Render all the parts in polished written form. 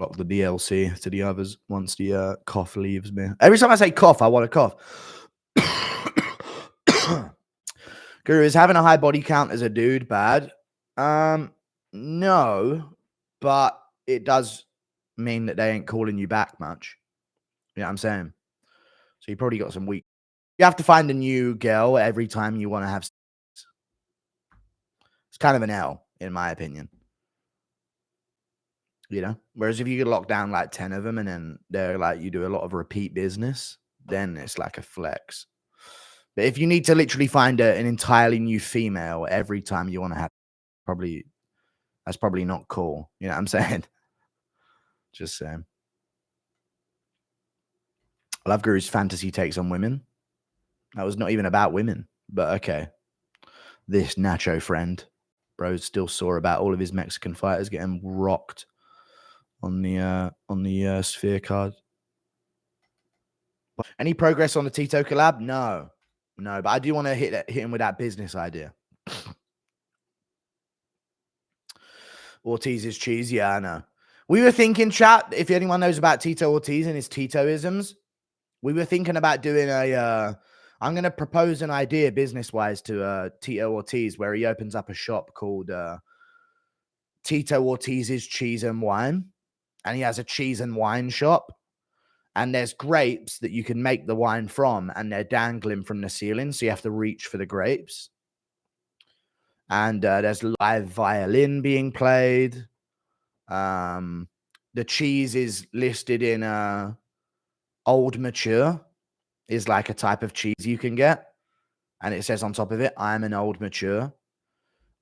Well, the DLC to the others once the cough leaves me. Every time I say cough, I want to cough. Guru, is having a high body count as a dude bad? No, but it does mean that they ain't calling you back much. You know what I'm saying? So you probably got some weak. You have to find a new girl every time you want to have sex. It's kind of an L, in my opinion. You know? Whereas if you could lock down like 10 of them and then they're like, you do a lot of repeat business, then it's like a flex. But if you need to literally find an entirely new female every time you want to have, that's probably not cool. You know what I'm saying? Just saying. I love Guru's fantasy takes on women. That was not even about women, but okay. This Nacho friend, bro's still sore about all of his Mexican fighters getting rocked on the sphere card. Any progress on the Tito collab? No, but I do want to hit him with that business idea. Ortiz's cheese, yeah, I know. We were thinking, chat, if anyone knows about Tito Ortiz and his Titoisms, we were thinking about doing I'm going to propose an idea business-wise to Tito Ortiz where he opens up a shop called Tito Ortiz's Cheese and Wine. And he has a cheese and wine shop. And there's grapes that you can make the wine from, and they're dangling from the ceiling, so you have to reach for the grapes. And there's live violin being played. The cheese is listed in Old Mature, is like a type of cheese you can get. And it says on top of it, I'm an Old Mature.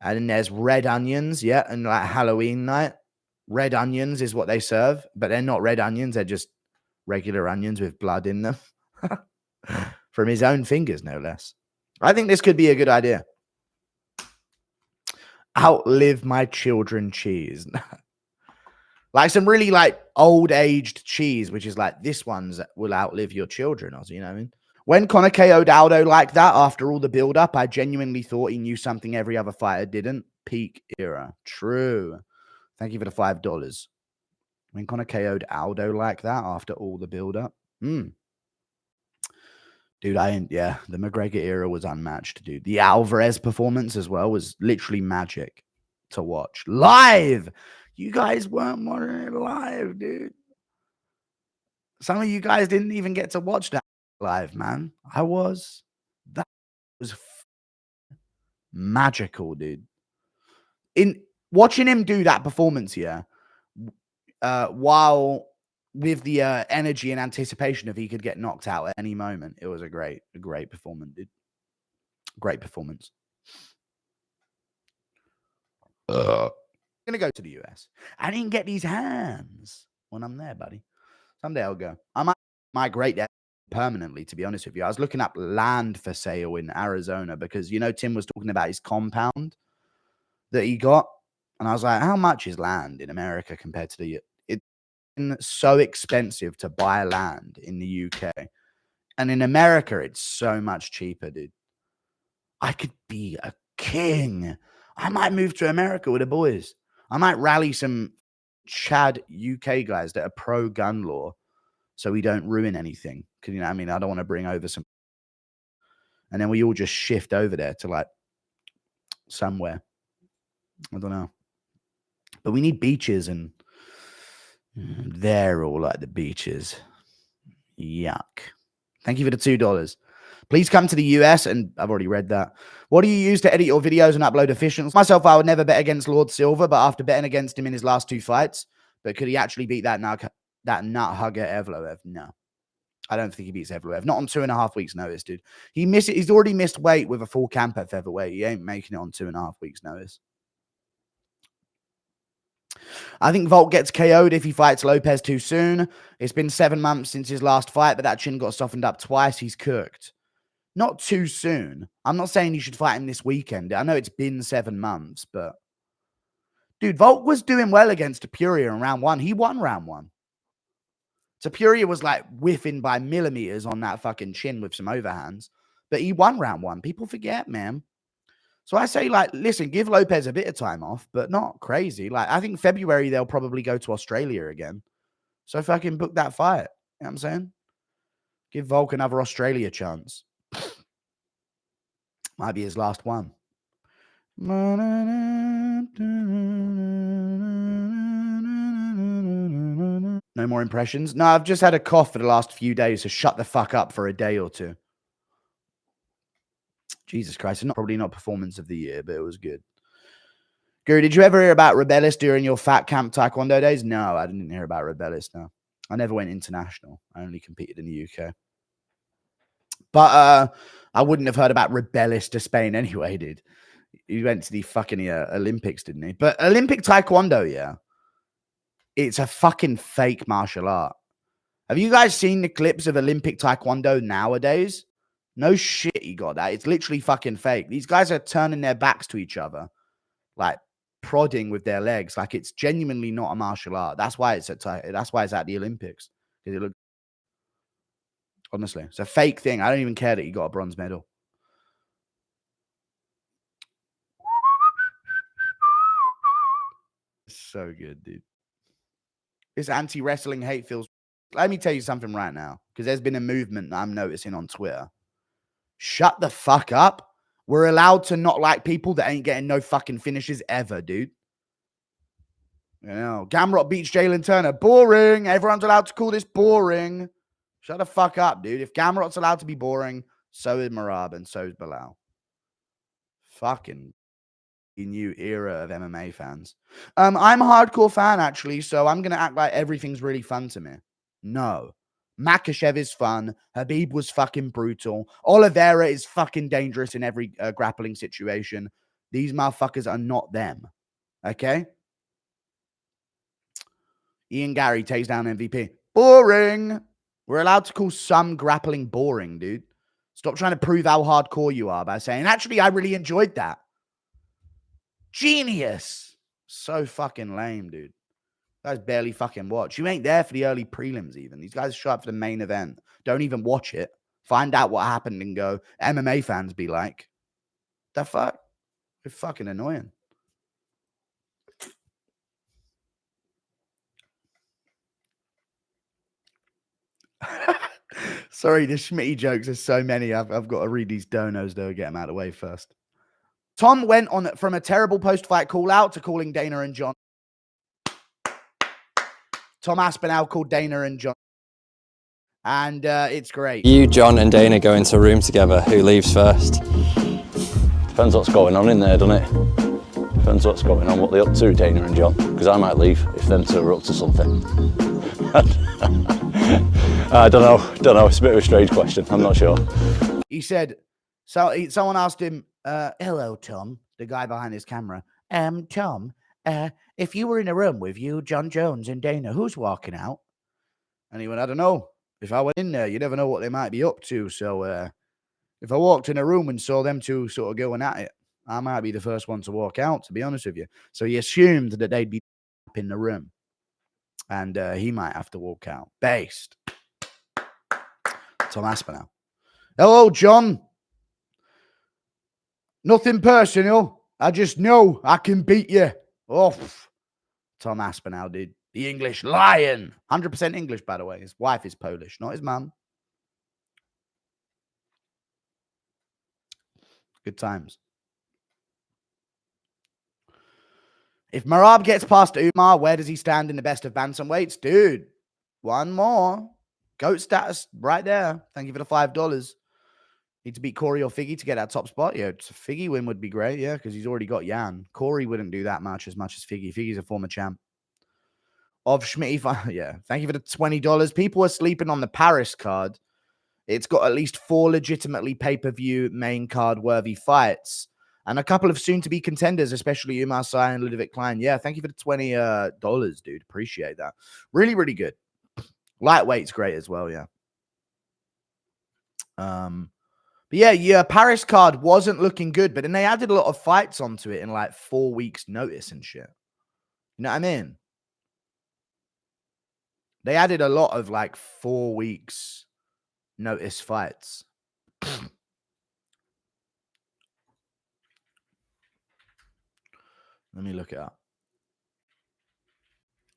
And then there's red onions, yeah, and like Halloween night. Red onions is what they serve, but they're not red onions. They're just regular onions with blood in them. From his own fingers, no less. I think this could be a good idea. Outlive my children cheese. Like some really like old aged cheese, which is like this one's will outlive your children. You know what I mean? When Conor KO'd Aldo like that after all the build up, I genuinely thought he knew something every other fighter didn't. Peak era. True. Thank you for the $5. When Conor KO'd Aldo like that after all the build-up. Dude, the McGregor era was unmatched, dude. The Alvarez performance as well was literally magic to watch. Live! You guys weren't watching it live, dude. Some of you guys didn't even get to watch that live, man. I was. That was magical, dude. In watching him do that performance here, while with the energy and anticipation of he could get knocked out at any moment, it was a great performance, dude. Great performance. I'm gonna go to the US. I didn't get these hands when I'm there, buddy. Someday I'll go. I might migrate there permanently, to be honest with you. I was looking up land for sale in Arizona because, you know, Tim was talking about his compound that he got. And I was like, how much is land in America compared to the... It's so expensive to buy land in the UK. And in America, it's so much cheaper, dude. I could be a king. I might move to America with the boys. I might rally some Chad UK guys that are pro-gun law so we don't ruin anything. Because, you know what I mean? I don't want to bring over some... And then we all just shift over there to, like, somewhere. I don't know. But we need beaches, and they're all like the beaches. Yuck. Thank you for the $2. Please come to the US, and I've already read that. What do you use to edit your videos and upload efficiently? Myself, I would never bet against Lord Silver, but after betting against him in his last 2 fights, but could he actually beat that nut hugger Evloev? No. I don't think he beats Evloev. Not on 2.5 weeks' notice, dude. He's already missed weight with a full camp at featherweight. He ain't making it on 2.5 weeks' notice. I think Volk gets KO'd if he fights Lopez too soon. It's been 7 months since his last fight, but that chin got softened up twice. He's cooked. Not too soon. I'm not saying you should fight him this weekend. I know it's been 7 months, but... Dude, Volk was doing well against Topuria in round 1. He won round 1. Topuria was like whiffing by millimeters on that fucking chin with some overhands, but he won round 1. People forget, man. So I say, like, listen, give Lopez a bit of time off, but not crazy. Like, I think February they'll probably go to Australia again. So if I can book that fight, you know what I'm saying? Give Volk another Australia chance. Might be his last one. No more impressions? No, I've just had a cough for the last few days, so shut the fuck up for a day or two. Jesus Christ, it's probably not performance of the year, but it was good. Guru, did you ever hear about Rebellis during your fat camp taekwondo days? No, I didn't hear about Rebellis, no. I never went international. I only competed in the UK. But I wouldn't have heard about Rebellis to Spain anyway, dude. He went to the fucking Olympics, didn't he? But Olympic taekwondo, yeah. It's a fucking fake martial art. Have you guys seen the clips of Olympic taekwondo nowadays? No shit, you got that. It's literally fucking fake. These guys are turning their backs to each other, like prodding with their legs. Like it's genuinely not a martial art. That's why it's at the Olympics, because it looks, honestly, it's a fake thing. I don't even care that he got a bronze medal. So good, dude. This anti-wrestling hate feels. Let me tell you something right now, because there's been a movement that I'm noticing on Twitter. Shut the fuck up. We're allowed to not like people that ain't getting no fucking finishes ever, dude. You know, Gamrot beats Jalen Turner. Boring. Everyone's allowed to call this boring. Shut the fuck up, dude. If Gamrot's allowed to be boring, so is Marab and so is Bilal. Fucking new era of MMA fans. I'm a hardcore fan, actually, so I'm going to act like everything's really fun to me. No. Makhachev is fun. Habib was fucking brutal. Oliveira is fucking dangerous in every grappling situation. These motherfuckers are not them. Okay? Ian Gary takes down MVP. Boring. We're allowed to call some grappling boring, dude. Stop trying to prove how hardcore you are by saying, actually, I really enjoyed that. Genius. So fucking lame, dude. You guys barely fucking watch. You ain't there for the early prelims even. These guys show up for the main event. Don't even watch it. Find out what happened and go, MMA fans be like, the fuck? You're fucking annoying. Sorry, the Schmitty jokes are so many. I've got to read these donos, though. Get them out of the way first. Tom went on from a terrible post-fight call-out to calling Dana and John. Tom Aspinall called Dana and John. And it's great. You, John, and Dana go into a room together. Who leaves first? Depends what's going on in there, doesn't it? Depends what's going on, what they're up to, Dana and John. Because I might leave if them two are up to something. I don't know. It's a bit of a strange question. I'm not sure. He said, someone asked him, hello, Tom, the guy behind his camera. Tom, if you were in a room with you, John Jones and Dana, who's walking out? And he went, I don't know. If I went in there, you never know what they might be up to. So if I walked in a room and saw them two sort of going at it, I might be the first one to walk out, to be honest with you. So he assumed that they'd be in the room. And he might have to walk out. Based. Tom Aspinall. Hello, John. Nothing personal. I just know I can beat you. Oh, Tom Aspinall, dude. The English lion. 100% English, by the way. His wife is Polish, not his mum. Good times. If Marab gets past Umar, where does he stand in the best of bantamweights? Dude, one more. GOAT status right there. Thank you for the $5. Need to beat Corey or Figgy to get that top spot? Yeah, a Figgy win would be great, yeah, because he's already got Jan. Corey wouldn't do that much as Figgy. Figgy's a former champ. Of Schmitty, yeah. Thank you for the $20. People are sleeping on the Paris card. It's got at least 4 legitimately pay-per-view main card worthy fights. And a couple of soon-to-be contenders, especially Umar Sy and Ludovic Klein. Yeah, thank you for the $20, dude. Appreciate that. Really, really good. Lightweight's great as well, yeah. But yeah, Paris card wasn't looking good, but then they added a lot of fights onto it in like 4 weeks' notice and shit. You know what I mean? They added a lot of like 4 weeks notice fights. Let me look it up.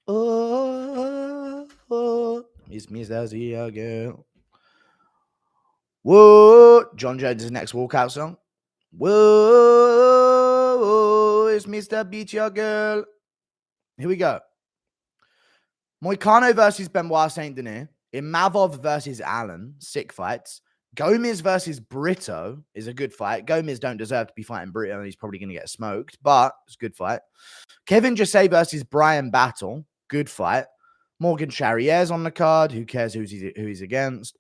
Oh, it's Miss Azia girl. Whoa, John Jones' next walkout song. Whoa, it's Mr. Beat Your Girl. Here we go. Moicano versus Benoit Saint Denis. Imavov versus Allen. Sick fights. Gomez versus Brito is a good fight. Gomez don't deserve to be fighting Brito, and he's probably going to get smoked, but it's a good fight. Kevin Jesse versus Brian Battle. Good fight. Morgan Charrier's on the card. Who cares who he's against?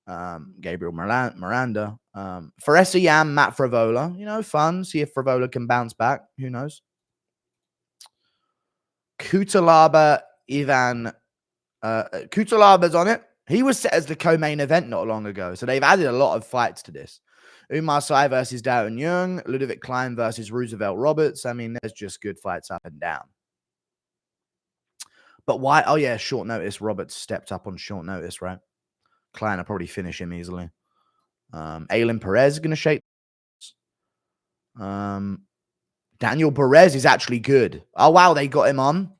Gabriel Miranda. Faresa Yam, Matt Frivola. You know, fun. See if Frivola can bounce back. Who knows? Kutalaba Ivan. Kutalaba's on it. He was set as the co-main event not long ago. So they've added a lot of fights to this. Umar Sai versus Darren Young. Ludovic Klein versus Roosevelt Roberts. I mean, there's just good fights up and down. But why? Oh, yeah, short notice. Roberts stepped up on short notice, right? Klein will probably finish him easily. Aylin Perez is going to shake. Daniel Perez is actually good. Oh, wow, they got him on.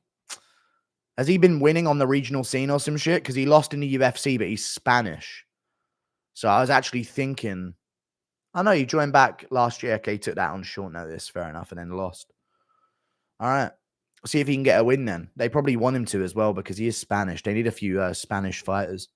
Has he been winning on the regional scene or some shit? Because he lost in the UFC, but he's Spanish. So I was actually thinking, I know he joined back last year. Okay, he took that on short notice. Fair enough. And then lost. All right. See if he can get a win then. They probably want him to as well because he is Spanish. They need a few Spanish fighters.